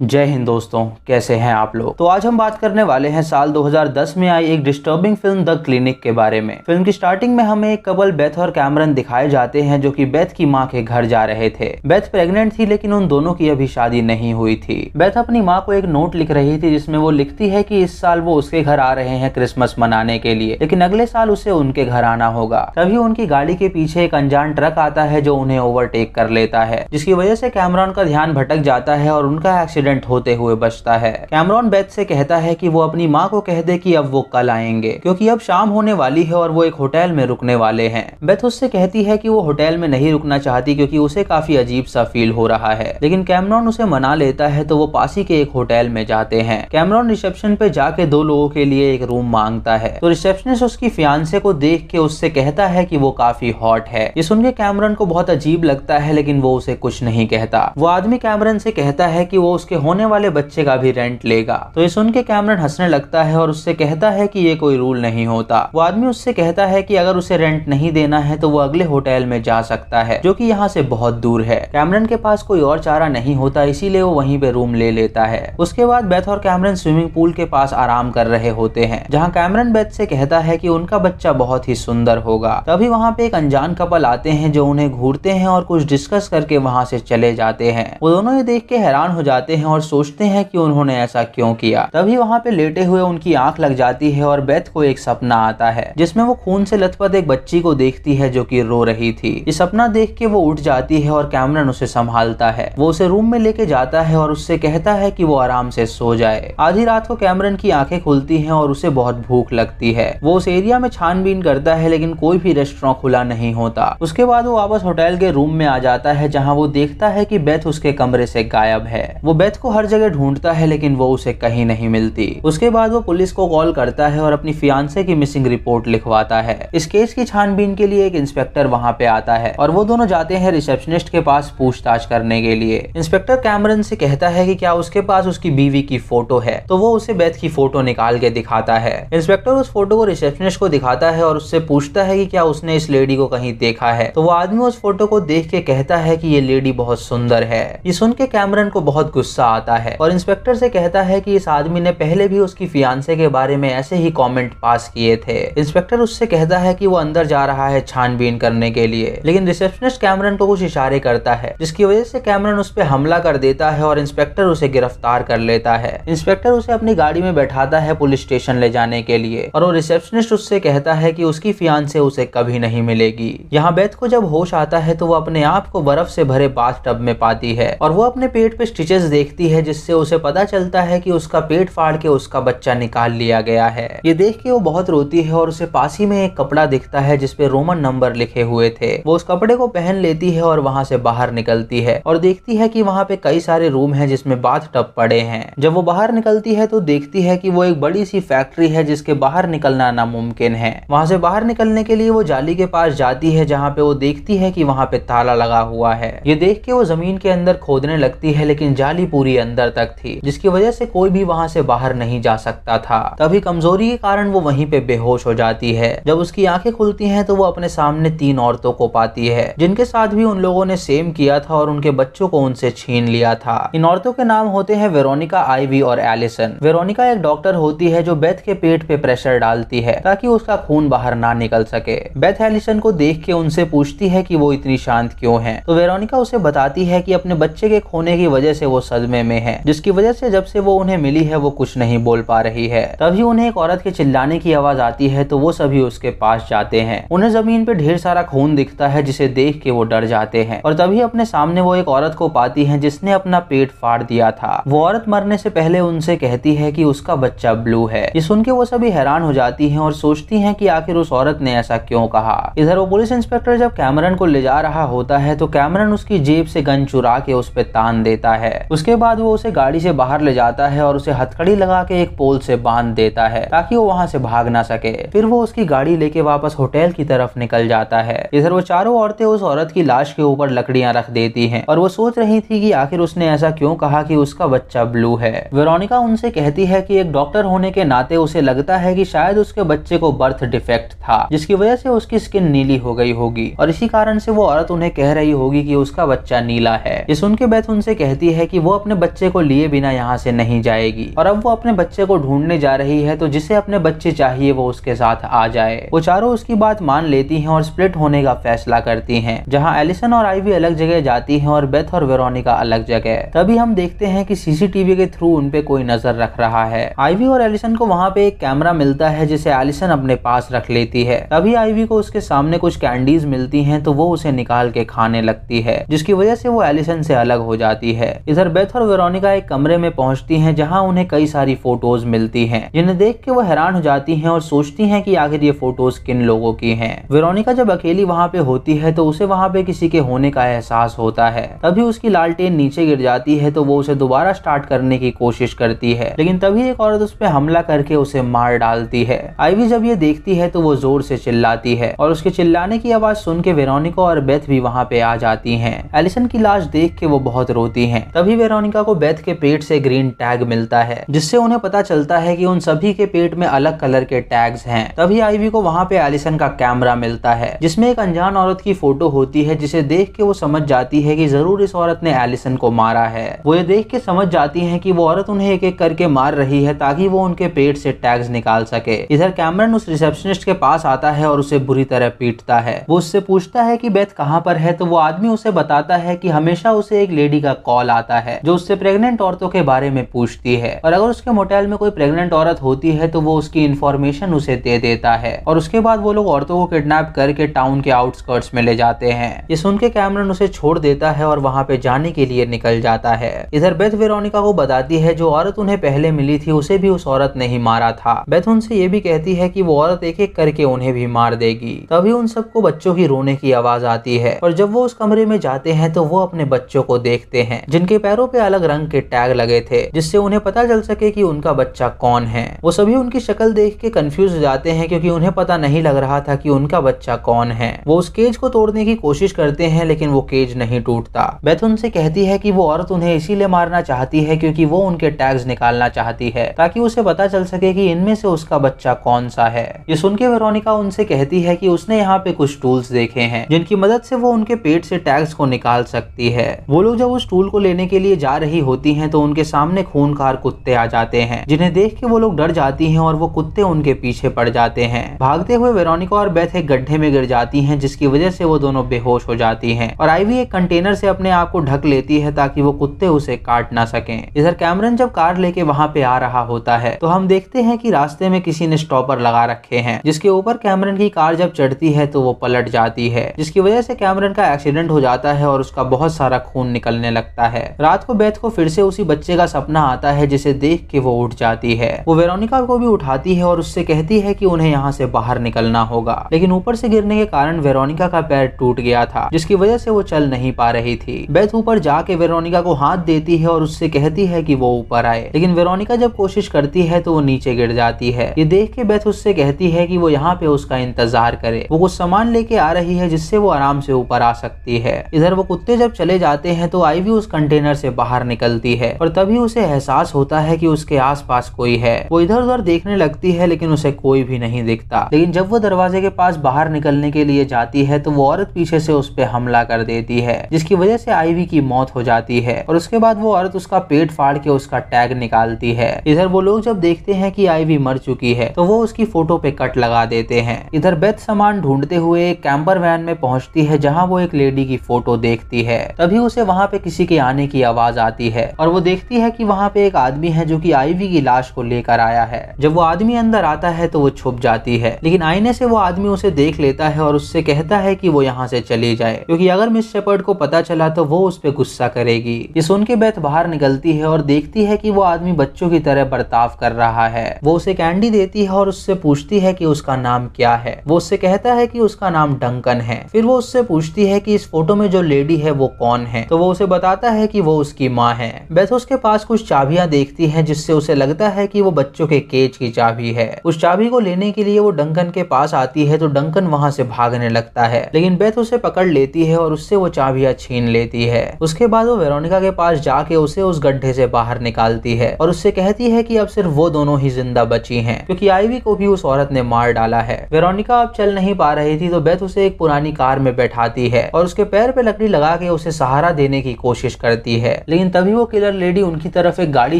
जय हिंद दोस्तों, कैसे हैं आप लोग। तो आज हम बात करने वाले हैं साल 2010 में आई एक डिस्टर्बिंग फिल्म द क्लिनिक के बारे में। फिल्म की स्टार्टिंग में हमें एक कपल बेथ और कैमरन दिखाए जाते हैं जो कि बेथ की मां के घर जा रहे थे। बेथ प्रेग्नेंट थी लेकिन उन दोनों की अभी शादी नहीं हुई थी। बेथ अपनी माँ को एक नोट लिख रही थी जिसमें वो लिखती है कि इस साल वो उसके घर आ रहे हैं क्रिसमस मनाने के लिए, लेकिन अगले साल उसे उनके घर आना होगा। तभी उनकी गाड़ी के पीछे एक अनजान ट्रक आता है जो उन्हें ओवरटेक कर लेता है, जिसकी वजह से कैमरन का ध्यान भटक जाता है और उनका एक्सीडेंट होते हुए बचता है। कैमरन बेथ से कहता है कि वो अपनी माँ को कह दे कि अब वो कल आएंगे क्योंकि अब शाम होने वाली है और वो एक होटल में रुकने वाले हैं। बेथ उससे कहती है कि वो होटल में नहीं रुकना चाहती क्योंकि उसे काफी अजीब सा फील हो रहा है, लेकिन कैमरन उसे मना लेता है तो वो पास ही के एक होटल में जाते हैं। कैमरन रिसेप्शन पे जाके दो लोगों के लिए एक रूम मांगता है तो रिसेप्शनिस्ट उसकी फियांसे को देख के उससे कहता है कि वो काफी हॉट है। ये सुन के कैमरन को बहुत अजीब लगता है लेकिन वो उसे कुछ नहीं कहता। वो आदमी कैमरन से कहता है कि वो उसके होने वाले बच्चे का भी रेंट लेगा। तो ये सुन के कैमरन हंसने लगता है और उससे कहता है कि ये कोई रूल नहीं होता। वो आदमी उससे कहता है कि अगर उसे रेंट नहीं देना है तो वो अगले होटल में जा सकता है जो कि यहाँ से बहुत दूर है। कैमरन के पास कोई और चारा नहीं होता, इसीलिए वो वहीं पे रूम ले लेता है। उसके बाद बेथ और कैमरन स्विमिंग पूल के पास आराम कर रहे होते हैं जहाँ कैमरन बेथ से कहता है कि उनका बच्चा बहुत ही सुंदर होगा। तभी वहाँ पे एक अनजान कपल आते हैं जो उन्हें घूरते हैं और कुछ डिस्कस करके वहाँ से चले जाते हैं। वो दोनों ये देख के हैरान हो जाते हैं और सोचते हैं कि उन्होंने ऐसा क्यों किया। तभी वहाँ पे लेटे हुए उनकी आंख लग जाती है और बेथ को एक सपना आता है जिसमें वो खून से लथपथ एक बच्ची को देखती है जो कि रो रही थी। ये सपना देख के वो उठ जाती है और कैमरन उसे संभालता है। वो उसे रूम में लेके जाता है और उससे कहता है कि वो आराम से सो जाए। आधी रात को कैमरन की आंखें खुलती हैं और उसे बहुत भूख लगती है। वो उस एरिया में छानबीन करता है लेकिन कोई भी रेस्टोरेंट खुला नहीं होता। उसके बाद वो वापस होटल के रूम में आ जाता है जहाँ वो देखता है कि बेथ उसके कमरे से गायब है। वो बेथ को हर जगह ढूंढता है लेकिन वो उसे कहीं नहीं मिलती। उसके बाद वो पुलिस को कॉल करता है और अपनी फियांसे की मिसिंग रिपोर्ट लिखवाता है। इस केस की छानबीन के लिए एक इंस्पेक्टर वहाँ पे आता है और वो दोनों जाते हैं रिसेप्शनिस्ट के पास पूछताछ करने के लिए। इंस्पेक्टर कैमरन से कहता है कि क्या उसके पास उसकी बीवी की फोटो है, तो वो उसे बेथ की फोटो निकाल के दिखाता है। इंस्पेक्टर उस फोटो को रिसेप्शनिस्ट को दिखाता है और उससे पूछता है कि क्या उसने इस लेडी को कहीं देखा है, तो वो आदमी उस फोटो को देख के कहता है कि ये लेडी बहुत सुंदर है। ये सुन के कैमरन को बहुत गुस्सा आता है और इंस्पेक्टर से कहता है कि इस आदमी ने पहले भी उसकी फियांसे के बारे में ऐसे ही कमेंट पास किए थे। इंस्पेक्टर उससे कहता है कि वो अंदर जा रहा है छानबीन करने के लिए, लेकिन रिसेप्शनिस्ट कैमरन को कुछ इशारे करता है जिसकी वजह से कैमरन उस पर हमला कर देता है और इंस्पेक्टर उसे गिरफ्तार कर लेता है। इंस्पेक्टर उसे अपनी गाड़ी में बैठाता है पुलिस स्टेशन ले जाने के लिए और वो रिसेप्शनिस्ट उससे कहता है कि उसकी फियांसे उसे कभी नहीं मिलेगी। यहाँ बेथ को जब होश आता है तो वो अपने आप को बर्फ से भरे बाथटब में पाती है और वो अपने पेट पे स्टिचेस देखती है जिससे उसे पता चलता है कि उसका पेट फाड़ के उसका बच्चा निकाल लिया गया है। ये देख के वो बहुत रोती है और उसे पास ही में एक कपड़ा दिखता है जिसपे रोमन नंबर लिखे हुए थे। वो उस कपड़े को पहन लेती है और वहाँ से बाहर निकलती है और देखती है कि वहाँ पे कई सारे रूम हैं जिसमें बाथटब पड़े हैं। जब वो बाहर निकलती है तो देखती है कि वो एक बड़ी सी फैक्ट्री है जिसके बाहर निकलना नामुमकिन है। वहाँ से बाहर निकलने के लिए वो जाली के पास जाती है जहाँ पे वो देखती है कि वहाँ पे ताला लगा हुआ है। ये देख के वो जमीन के अंदर खोदने लगती है लेकिन जाली पूरी अंदर तक थी जिसकी वजह से कोई भी वहाँ से बाहर नहीं जा सकता था। तभी कमजोरी के कारण वो वहीं पे बेहोश हो जाती है। जब उसकी आंखें खुलती हैं तो वो अपने सामने 3 औरतों को पाती है जिनके साथ भी उन लोगों ने सेम किया था और उनके बच्चों को उनसे छीन लिया था। इन औरतों के नाम होते हैं वेरोनिका, आइवी और एलिसन। वेरोनिका एक डॉक्टर होती है जो बेथ के पेट पे प्रेशर डालती है ताकि उसका खून बाहर ना निकल सके। बेथ एलिसन को देख के उनसे पूछती है कि वो इतनी शांत क्यों है, तो वेरोनिका उसे बताती है कि अपने बच्चे के खोने की वजह से वो सदमे में है, जिसकी वजह से जब से वो उन्हें मिली है वो कुछ नहीं बोल पा रही है। तभी उन्हें एक औरत के चिल्लाने की आवाज आती है तो वो सभी उसके पास जाते हैं। उन्हें जमीन पे ढेर सारा खून दिखता है जिसे देख के वो डर जाते हैं और तभी अपने सामने वो एक औरत को पाती है जिसने अपना पेट फाड़ दिया था। वो औरत मरने से पहले उनसे कहती है कि उसका बच्चा ब्लू है। ये सुन के वो सभी हैरान हो जाती हैं और सोचती हैं कि आखिर उस औरत ने ऐसा क्यों कहा। इधर वो पुलिस इंस्पेक्टर जब कैमरन को ले जा रहा होता है तो कैमरन उसकी जेब से गन चुरा के उस पे तान देता है। उसके बाद वो उसे गाड़ी से बाहर ले जाता है और उसे हथकड़ी लगा के एक पोल से बांध देता है ताकि वो वहाँ से भाग ना सके। फिर वो उसकी गाड़ी लेके वापस होटल की तरफ निकल जाता है। इधर वो चारों औरतें उस औरत की लाश के ऊपर लकड़ियां रख देती हैं और वो सोच रही थी कि आखिर उसने ऐसा क्यों कहा कि उसका बच्चा ब्लू है। वेरोनिका उनसे कहती है कि एक डॉक्टर होने के नाते उसे लगता है कि शायद उसके बच्चे को बर्थ डिफेक्ट था जिसकी वजह से उसकी स्किन नीली हो गई होगी और इसी कारण से वो औरत उन्हें कह रही होगी कि उसका बच्चा नीला है। ये सुन के बेथ उनसे कहती है कि वो अपने बच्चे को लिए बिना यहाँ से नहीं जाएगी और अब वो अपने बच्चे को ढूंढने जा रही है, तो जिसे अपने बच्चे चाहिए वो उसके साथ आ जाए। वो चारों उसकी बात मान लेती हैं और स्प्लिट होने का फैसला करती हैं, जहाँ एलिसन और आइवी अलग जगह जाती हैं और बेथ और वेरोनिका अलग जगह। तभी हम देखते हैं कि सीसीटीवी के थ्रू उन पे कोई नजर रख रहा है। आइवी और एलिसन को वहाँ पे एक कैमरा मिलता है जिसे एलिसन अपने पास रख लेती है। तभी आइवी को उसके सामने कुछ कैंडीज मिलती हैं, तो वो उसे निकाल के खाने लगती है, जिसकी वजह से वो एलिसन से अलग हो जाती है। इधर बेथ और वेरोनिका एक कमरे में पहुंचती हैं जहां उन्हें कई सारी फोटोज मिलती हैं, जिन्हें देख के वो हैरान हो जाती हैं और सोचती हैं कि आखिर ये फोटोज किन लोगों की हैं। वेरोनिका जब अकेली वहां पे होती है तो उसे वहां पे किसी के होने का एहसास होता है। तभी उसकी लालटेन नीचे गिर जाती है, तो वो उसे दोबारा स्टार्ट करने की कोशिश करती है, लेकिन तभी एक औरत उस पर हमला करके उसे मार डालती है। आइवी जब ये देखती है तो वो जोर से चिल्लाती है और उसके चिल्लाने की आवाज सुन के वेरोनिका और बेथ भी वहाँ पे आ जाती हैं। एलिसन की लाश देख के वो बहुत रोती हैं। तभी वेरोनिका को बेथ के पेट से ग्रीन टैग मिलता है, जिससे उन्हें पता चलता है कि उन सभी के पेट में अलग कलर के टैग्स हैं। तभी आइवी को वहाँ पे एलिसन का कैमरा मिलता है, जिसमें एक अनजान औरत की फोटो होती है, जिसे देख के वो समझ जाती है कि जरूर इस औरत ने एलिसन को मारा है। वो ये देख के समझ जाती है कि वो औरत उन्हें एक एक करके मार रही है ताकि वो उनके पेट से टैग्स निकाल सके। इधर कैमरन उस रिसेप्शनिस्ट के पास आता है और उसे बुरी तरह पीटता है। वो उससे पूछता है कि बेथ कहाँ पर है, तो वो आदमी उसे बताता है कि हमेशा उसे एक लेडी का कॉल आता है जो उससे प्रेग्नेंट औरतों के बारे में पूछती है, और अगर उसके मोटेल में कोई प्रेग्नेंट औरत होती है तो वो उसकी इन्फॉर्मेशन उसे दे देता है। और उसके बाद वो लोग औरतों को किडनैप करके टाउन के आउटस्कर्ट्स में ले जाते हैं। ये सुन के कैमरन उसे छोड़ देता है और वहाँ पे जाने के लिए निकल जाता है। इधर बेथ वेरोनिका को बताती है जो औरत उन्हें पहले मिली थी उसे भी उस औरत ने ही मारा था। बेथ उनसे ये भी कहती है कि वो औरत एक एक करके उन्हें भी मार देगी। तभी उन सबको बच्चों की रोने की आवाज आती है और जब वो उस कमरे में जाते हैं तो वो अपने बच्चों को देखते हैं, जिनके पैरों पे अलग रंग के टैग लगे थे, जिससे उन्हें पता चल सके कि उनका बच्चा कौन है। वो सभी उनकी शक्ल देख के कंफ्यूज हो जाते हैं, क्योंकि उन्हें पता नहीं लग रहा था कि उनका बच्चा कौन है। वो उस केज को तोड़ने की कोशिश करते हैं, लेकिन वो केज नहीं टूटता। बेथ उनसे कहती है कि वो औरत उन्हें इसीलिए मारना चाहती है क्योंकि वो उनके टैग्स निकालना चाहती है, ताकि उसे पता चल सके कि इनमें से उसका बच्चा कौन सा है। ये सुन के वेरोनिका उनसे कहती है कि उसने यहाँ पे कुछ टूल्स देखे हैं जिनकी मदद से वो उनके पेट से टैग्स को निकाल सकती है। वो लोग जब उस टूल को लेने के लिए जा रही होती हैं तो उनके सामने खूनखार कुत्ते आ जाते हैं, जिन्हें देख के वो लोग डर जाती हैं और वो कुत्ते उनके पीछे पड़ जाते हैं। भागते हुए वेरोनिका और बेथ एक गड्ढे में गिर जाती हैं, जिसकी वजह से वो दोनों बेहोश हो जाती हैं और आइवी एक कंटेनर से अपने आप को ढक लेती है ताकि वो कुत्ते उसे काट ना सकें। इधर कैमरन जब कार लेके वहाँ पे आ रहा होता है तो हम देखते हैं कि रास्ते में किसी ने स्टॉपर लगा रखे हैं, जिसके ऊपर कैमरन की कार जब चढ़ती है तो वो पलट जाती है, जिसकी वजह से कैमरन का एक्सीडेंट हो जाता है और उसका बहुत सारा खून निकलने लगता है। रात को बेथ को फिर से उसी बच्चे का सपना आता है, जिसे देख के वो उठ जाती है। वो वेरोनिका को भी उठाती है और उससे कहती है कि उन्हें यहाँ से बाहर निकलना होगा, लेकिन ऊपर से गिरने के कारण वेरोनिका का पैर टूट गया था, जिसकी वजह से वो चल नहीं पा रही थी। बेथ ऊपर जाके वेरोनिका को हाथ देती है और उससे कहती है कि वो ऊपर आए, लेकिन वेरोनिका जब कोशिश करती है तो वो नीचे गिर जाती है। ये देख के बेथ उससे कहती है कि वो यहाँ पे उसका इंतजार करे, वो कुछ सामान लेके आ रही है जिससे वो आराम से ऊपर आ सकती है। इधर वो कुत्ते जब चले जाते हैं तो आइवी उस कंटेनर से बाहर निकलती है और तभी उसे एहसास होता है कि उसके आसपास कोई है। वो इधर उधर देखने लगती है लेकिन उसे कोई भी नहीं दिखता, लेकिन जब वो दरवाजे के पास बाहर निकलने के लिए जाती है तो वो औरत पीछे से उस पे हमला कर देती है, जिसकी वजह से आइवी की मौत हो जाती है और उसके बाद वो औरत उसका पेट फाड़ के उसका टैग निकालती है। इधर वो लोग जब देखते हैं कि आइवी मर चुकी है तो वो उसकी फोटो पे कट लगा देते हैं। इधर बेथ सामान ढूंढते हुए एक कैंपर वैन में पहुंचती है जहां वो एक लेडी की फोटो देखती है। तभी उसे वहां पे किसी के आने की आवाज आती है और वो देखती है कि वहां पे एक आदमी है जो कि आइवी की लाश को लेकर आया है। जब वो आदमी अंदर आता है तो वो छुप जाती है, लेकिन आईने से वो आदमी उसे देख लेता है और उससे कहता है कि वो यहाँ से चली जाए, क्योंकि अगर मिस शेपर्ड को पता चला तो वो उस पे गुस्सा करेगी। ये सुन के बेथ बाहर निकलती है और देखती है कि वो आदमी बच्चों की तरह बर्ताव कर रहा है। वो उसे कैंडी देती है और उससे पूछती है कि उसका नाम क्या है। वो उससे कहता है कि उसका नाम डंकन है। फिर वो उससे पूछती है कि इस फोटो में जो लेडी है वो कौन है, तो वो उसे बताता है कि वो उसकी माँ है। बेथ उसके पास कुछ चाबियां देखती है, जिससे उसे लगता है कि वो बच्चों के केज की चाबी है। उस चाबी को लेने के लिए वो डंकन के पास आती है तो डंकन वहाँ से भागने लगता है, लेकिन बेथ उसे पकड़ लेती है और उससे वो चाबियां छीन लेती है। उसके बाद वो वेरोनिका के पास जाके उसे उस गड्ढे से बाहर निकालती है और उससे कहती है कि अब सिर्फ वो दोनों ही जिंदा बची हैं, क्योंकि आइवी को भी उस औरत ने मार डाला है। वेरोनिका अब चल नहीं पा रही थी तो बेथ उसे एक पुरानी कार में बैठाती है और उसके पैर पे लकड़ी लगा के उसे सहारा देने की कोशिश करती है, लेकिन तभी वो किलर लेडी उनकी तरफ एक गाड़ी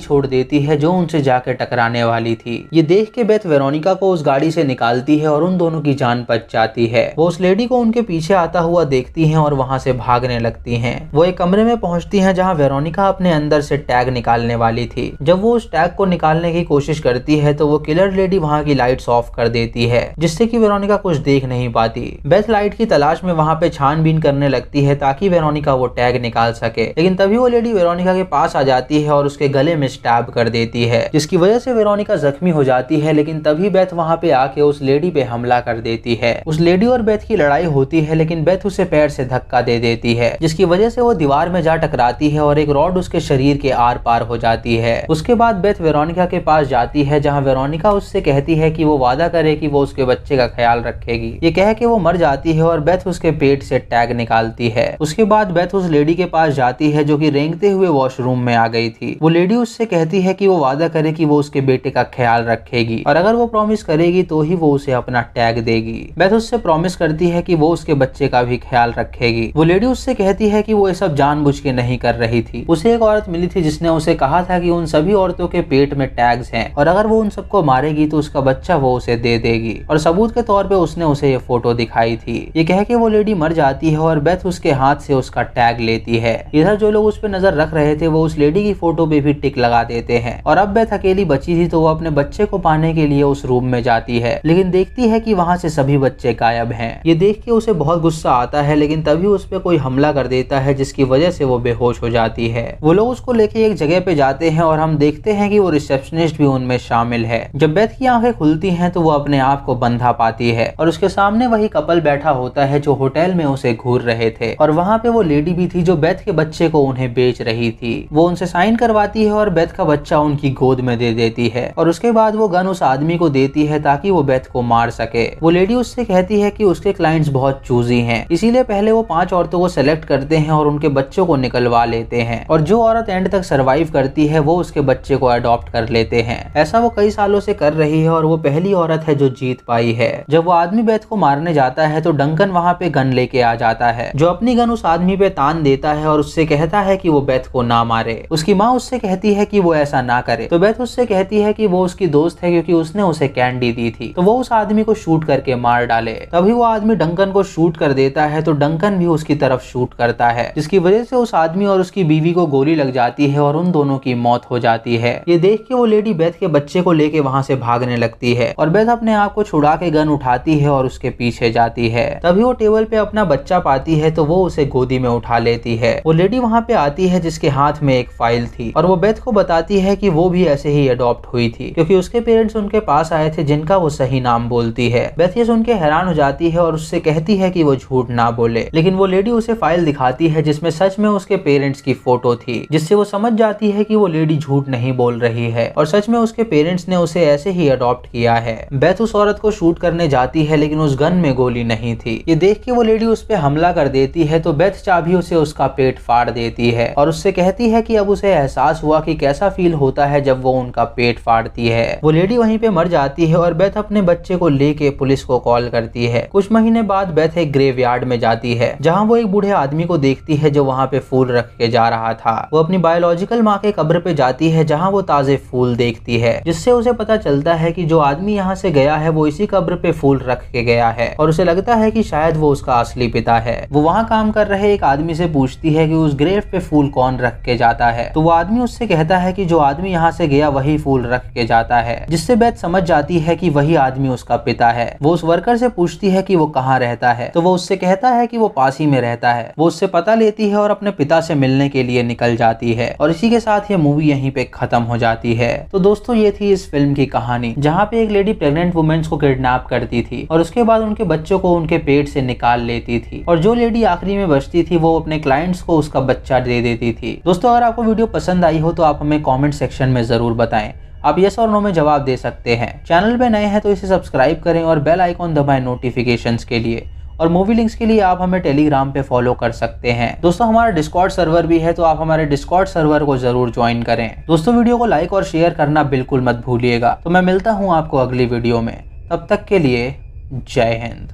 छोड़ देती है जो उनसे जाकर टकराने वाली थी। ये देख के बेथ वेरोनिका को उस गाड़ी से निकालती है और उन दोनों की जान बच जाती है। वो उस लेडी को उनके पीछे आता हुआ देखती हैं और वहां से भागने लगती हैं। वो एक कमरे में पहुंचती हैं जहां वेरोनिका अपने अंदर से टैग निकालने वाली थी। जब वो उस टैग को निकालने की कोशिश करती है तो वो किलर लेडी वहां की लाइट्स ऑफ कर देती है, जिससे कि वेरोनिका कुछ देख नहीं पाती। बेथ लाइट की तलाश में वहां पे छानबीन करने लगती है ताकि वेरोनिका वो टैग निकाल सके, लेकिन तभी वो लेडी वेरोनिका के पास आ जाती है और उसके गले में स्टैब कर देती है, जिसकी वजह से वेरोनिका जख्मी हो जाती है। लेकिन तभी बेथ वहां पे आके उस लेडी पे हमला कर देती है। उस लेडी और बेथ की लड़ाई होती है, लेकिन बेथ उसे पैर से धक्का दे देती है, जिसकी वजह से वो दीवार में जा टकराती है और एक रॉड उसके शरीर के आर पार हो जाती है। उसके बाद बेथ वेरोनिका के पास जाती है, जहां वेरोनिका उससे कहती है कि वो वादा करे कि वो उसके बच्चे का ख्याल रखेगी। ये कह के वो मर जाती है और बेथ उसके पेट से टैग निकालती है। उसके बाद बेथ उस लेडी के पास जाती है जो कि रेंगते हुए वॉशरूम में आ गई थी। वो लेडी उससे कहती है कि वो वादा करे कि वो उसके बेटे का ख्याल रखेगी और अगर वो प्रॉमिस करेगी तो ही वो उसे अपना टैग देगी। बेथ उससे प्रॉमिस करती है कि वो उसके बच्चे का भी ख्याल रखेगी। वो लेडी उससे कहती है कि वो ये सब जानबूझ के नहीं कर रही थी। उसे एक औरत मिली थी जिसने उसे कहा था कि उन सभी औरतों के पेट में टैग्स हैं और अगर वो उन सबको मारेगी तो उसका बच्चा वो उसे दे देगी, और सबूत के तौर पे उसने उसे ये फोटो दिखाई थी। ये कह के वो लेडी मर जाती है और बेथ उसके हाथ से उसका टैग लेती है। इधर जो लोग उस पे नजर रख रहे थे वो उस लेडी की फोटो पे भी टिक लगा देते हैं, और अब बेथ अकेली बची थी तो वो अपने बच्चे को पाने के लिए उस रूम में जाती है, लेकिन देखती है कि वहां से सभी बच्चे गायब हैं। ये देख के उसे बहुत गुस्सा आता है, लेकिन तभी उस पे कोई हमला कर देता है जिसकी वजह से वो बेहोश हो जाती है। वो लोग उसको लेके एक जगह पे जाते हैं और हम देखते हैं कि वो रिसेप्शनिस्ट भी उनमें शामिल है। जब बेथ की आंखें खुलती हैं तो वो अपने आप को बंधा पाती है और उसके सामने वही कपल बैठा होता है जो होटल में उसे घूर रहे थे, और वहाँ पे वो लेडी भी थी जो बेथ के बच्चे को उन्हें बेच रही थी। वो उनसे साइन करवाती है और बेथ का बच्चा उनकी गोद में दे देती है, और उसके बाद वो गन उस आदमी को देती है ताकि वो बेथ को मार सके। वो लेडी उससे कहती है कि उसके क्लाइंट्स बहुत चूजी हैं, इसीलिए पहले वो 5 औरतों को सेलेक्ट करते हैं और उनके बच्चों को निकलवा लेते हैं, और जो औरत एंड तक सरवाइव करती है वो उसके बच्चे को अडॉप्ट कर लेते हैं। ऐसा वो कई सालों से कर रही है और वो पहली औरत है जो जीत पाई है। जब वो आदमी बेथ को मारने जाता है तो डंकन वहाँ पे गन लेके आ जाता है, जो अपनी गन उस आदमी पे तान देता है और उससे कहता है कि वो बेथ को ना मारे। उसकी माँ उससे कहती है कि वो ऐसा ना करे, तो बेथ उससे कहती है कि वो उसकी दोस्त है क्योंकि उसने उसे कैंडी दी थी, तो वो उस आदमी को शूट करके मार डाले। तभी वो आदमी डंकन को शूट कर देता है, तो डंकन भी उसकी तरफ शूट करता है, जिसकी वजह से उस आदमी और उसकी बीवी को गोली लग जाती है और उन दोनों की मौत हो जाती है। ये देख के वो लेडी बेथ के बच्चे को लेके वहाँ से भागने लगती है और बेथ अपने आप को छुड़ा के गन उठाती है और उसके पीछे जाती है। तभी वो टेबल पे अपना बच्चा पाती है तो वो उसे गोदी में उठा लेती है। वो लेडी वहाँ पे आती है जिसके हाथ में एक फाइल थी, और वो बेथ को बताती है कि वो भी ऐसे ही अडॉप्ट हुई थी क्योंकि उसके पेरेंट्स उनके पास आए थे जिनका वो सही नाम बोलती है। बेथ ये सुन के हैरान हो जाती है और उससे कहती है कि वो झूठ ना बोले, लेकिन वो लेडी उसे फाइल दिखाती है जिसमें सच में उसके पेरेंट्स की फोटो थी, जिससे वो समझ जाती है कि वो लेडी झूठ नहीं बोल रही है और सच में उसके पेरेंट्स ने उसे ऐसे ही अडॉप्ट किया है। बेथ उस औरत को शूट करने जाती है लेकिन उस गन में गोली नहीं थी। ये देख के वो लेडी उस पे हमला कर देती है, तो बेथ चाबी उसे उसका पेट फाड़ देती है और उससे कहती है कि अब उसे एहसास हुआ कि कैसा फील होता है जब वो उनका पेट फाड़ती है। वो लेडी वहीं पे मर जाती है और बेथ अपने बच्चे को लेके पुलिस को कॉल करती है। कुछ महीने बाद बेथ एक ग्रेवयार्ड में जाती है जहाँ वो एक बूढ़े आदमी को देखती है जो वहाँ पे फूल रख के जा रहा था। वो अपनी बायोलॉजिकल माँ के कब्र पे जाती है जहाँ वो ताजे फूल देखती है, जिससे उसे पता चलता है कि जो आदमी यहाँ से गया है वो इसी कब्र पे फूल रख के गया है, और उसे लगता है कि शायद वो उसका असली पिता है। वो वहाँ काम कर रहे एक आदमी से पूछती है कि उस ग्रेव पे फूल कौन रख के जाता है, तो वो आदमी उससे कहता है कि जो आदमी यहाँ से गया वही फूल रख के जाता है, जिससे बेथ समझ जाती है कि वही आदमी उसका पिता है। वो उस वर्कर से पूछती है कि वो कहाँ रहता है, तो वो उससे कहता है कि वो पास ही में रहता है। वो उससे पता लेती है और अपने पिता से मिलने के लिए निकल जाती है, और इसी के साथ ये मूवी यहीं पे खत्म हो जाती है। तो दोस्तों ये थी इस फिल्म की कहानी, जहाँ पे एक लेडी प्रेग्नेंट वुमेन्स को किडनैप करती थी और उसके बाद उनके बच्चों को उनके पेट से निकाल लेती थी, और जो लेडी आखिरी में बचती थी वो अपने क्लाइंट्स को उसका बच्चा दे देती थी। दोस्तों अगर आपको वीडियो पसंद आई हो तो आप हमें कमेंट सेक्शन में जरूर बताएं। आप यस और नो में जवाब दे सकते हैं। चैनल पे नए हैं तो इसे सब्सक्राइब करें और बेल आइकॉन दबाएं नोटिफिकेशंस के लिए, और मूवी लिंक्स के लिए आप हमें टेलीग्राम पे फॉलो कर सकते हैं। दोस्तों हमारा डिस्कॉर्ड सर्वर भी है, तो आप हमारे डिस्कॉर्ड सर्वर को जरूर ज्वाइन करें। दोस्तों वीडियो को लाइक और शेयर करना बिल्कुल मत भूलिएगा। तो मैं मिलता हूँ आपको अगली वीडियो में, तब तक के लिए जय हिंद।